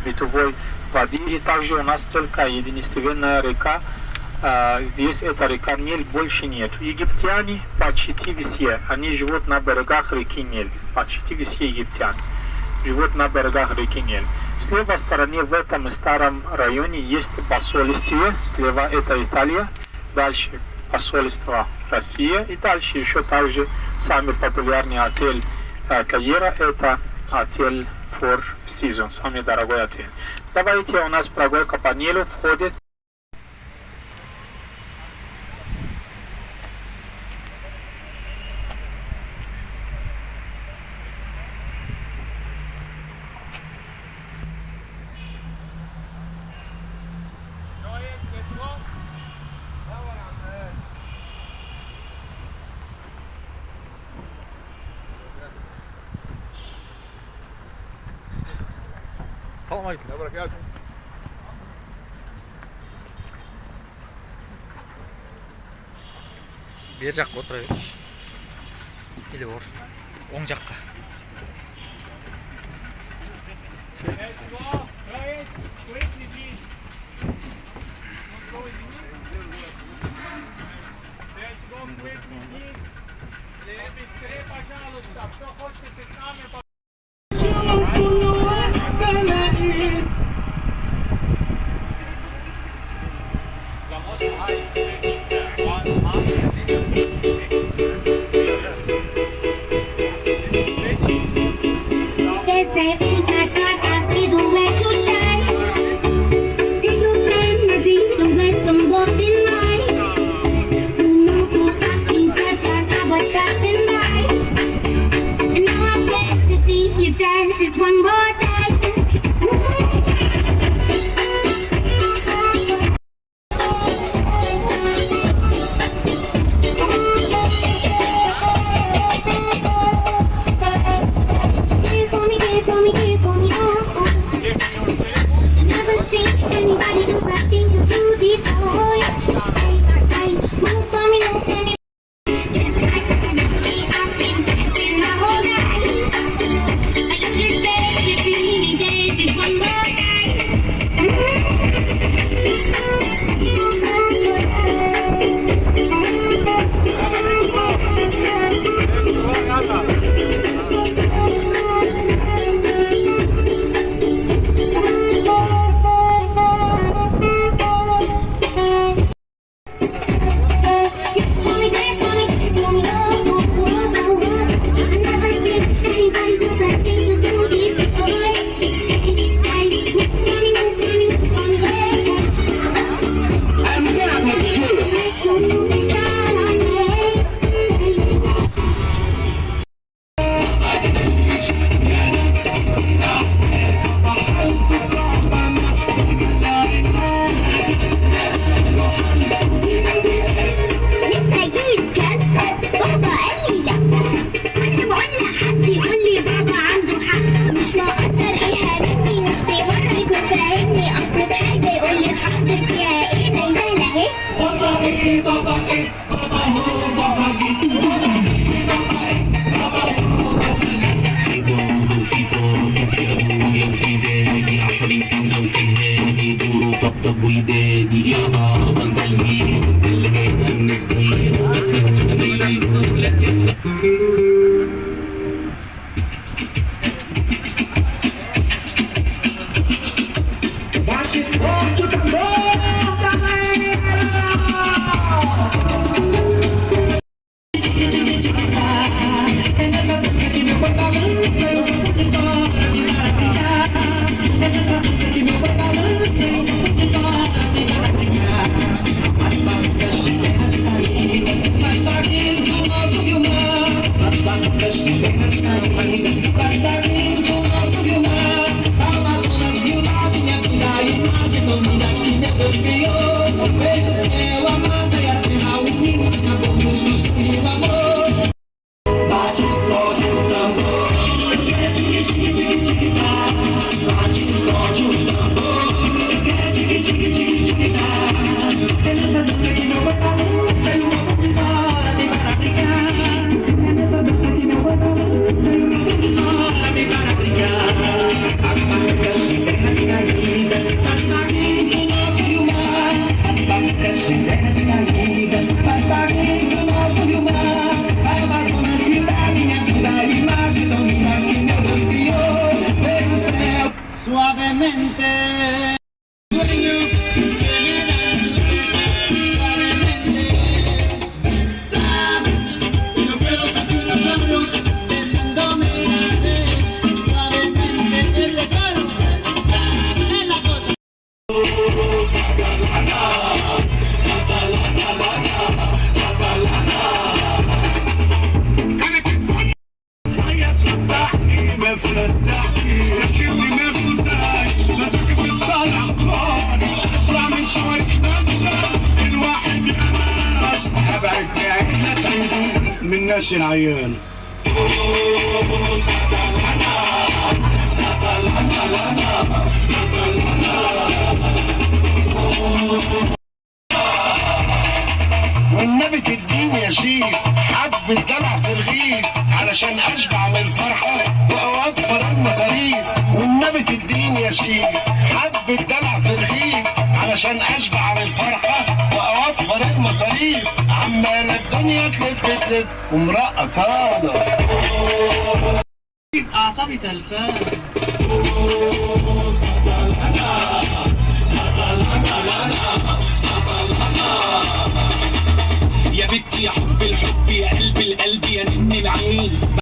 битовой воды. И также у нас только единственная река. Здесь эта река Ниль, больше нет. Египтяне почти все, они живут на берегах реки Ниль. Почти все египтяне живут на берегах реки Ниль. С левой стороны в этом старом районе есть посольство. Слева это Италия. Дальше посольство Россия. И дальше еще также самый популярный отель Каира. Это отель Four Seasons. Самый дорогой отель. Давайте, у нас прогулка по Нилу входит. Salam aleyküm. Ne bırak ya? Бер жаққа отыра берші. Или ор. Оң жаққа. Just one more time. Dance for me, dance for me, dance for me, oh. I've never seen anybody do that thing you do before. Move for me, move for me. Just like I've been dancing my whole life. I love this dance, you see me dance just one more suavemente. Sueño que me dan tus besos suavemente. Bésame, yo quiero sentir los labios besándome una vez suavemente. Ese coro, bésame es la cosa. من ناس العيان والنبي تديني يا شيخ حبة دلع في الرغيف علشان اشبع من الفرحة واوفر المصاريف. والنبي تديني يا شيخ حبة دلع في الرغيف علشان اشبع من الفرحة واوفر المصاريف. عمالة الدنيا تلف تلف ومرقصانة أعصابي تلفان. يا بنتي يا حب الحب يا قلب القلب يا نن العين